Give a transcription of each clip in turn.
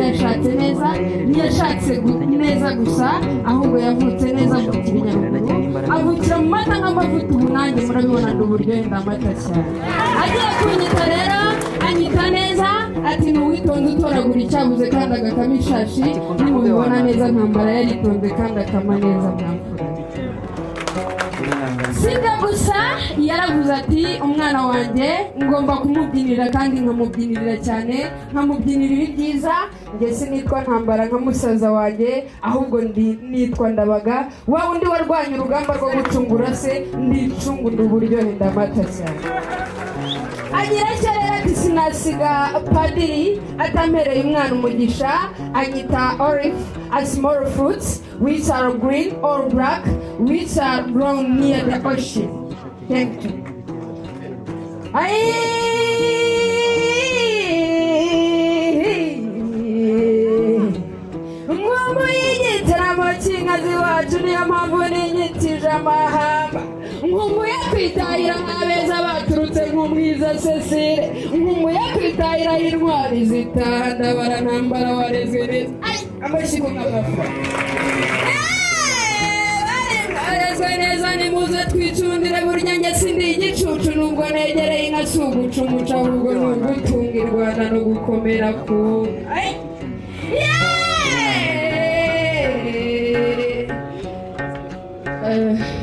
yashatse neza ntiyashatse neza gusa ahubwo yavutse neza avukira mu mata nk'amavuta ubu nanjye murabibona ndi uburyohe ndamata cyane agiye kunyita rero anyita neza ati n'uwitonze utoragura icyabuze kandi agakama ishashi nimubibona neza ntambara yaritonze kandi akama neza mwamfura sibyo gusa yaravuze ati umwana wanjye ngomba kumubyinira kandi nkamubyinirira cyane nkamubyinirira ibyiza ngese nitwa ntambara nka musaza wanjye ahubwo nitwa ndabaga wa undi warwanya urugamba rwo gucungura se ndicungura uburyohe ndamata cyane agira cyarera ati sinasiga padiri atampereye umwana umugisha anyita olive as small fruits which are green or black which are grown near the ocean. Thank you. Ngombo y'igitaramo cy'inkazi wacu niyo mpamvu ninyitije amahamba nkumbuye kwitahira nk'abeza baturutse nk'umwiza Cecile nkumbuye kwitahira intwari zitanda barantambara warezwe neza amashyigo nk'amafa barezwe neza nimuze twicundire burya njye sindi igicucu nubwo negereye inka si ugucumuca ahubwo ni ugutunga i Rwanda no gukomera ku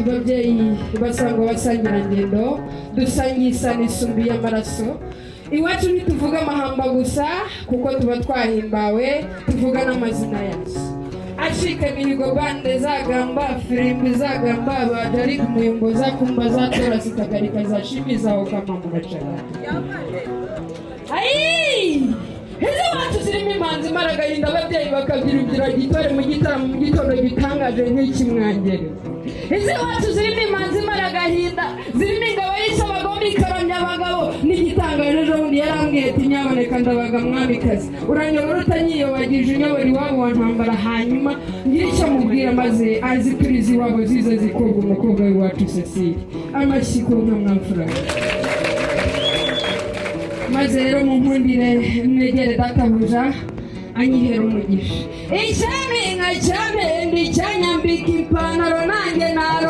babyeyi basangwa basangirangendo dusangiye isano isumbiye amaraso iwacu ntituvuga amahamba gusa kuko tuba twahimbawe tuvuga n'amazina yacu ashika mihigo bande zagamba firimbi zagamba bajari kumuyumbo zakumba zatora zitagarika zashimiza aho kama mugacana Heze wacu zirimo imanzi maragahinda ababyeyi bakabyirugira gitore mu gitaramo mu gitondo gitangaje nk'ikimwangere Heze wacu zirimo imanzi maragahinda zirimo ingabo y'isabagomba ikaramya abagabo n'igitangaje ejo bundi yarambwiye ati nyaboneka ndabaga mwamikazi uranyobora utanyiyobagije unyobora iwabo wa ntambara hanyuma ngira icyo mubwira maze azipiriza iwabo ziza zikorwa umukobwa w'iwacu Cecile amashyiko nk'amwamfura maze rero munkundire mwegere databuja anyihera umugisha icyami nka cyame ndi cyanyambika ipantaro nanjye naro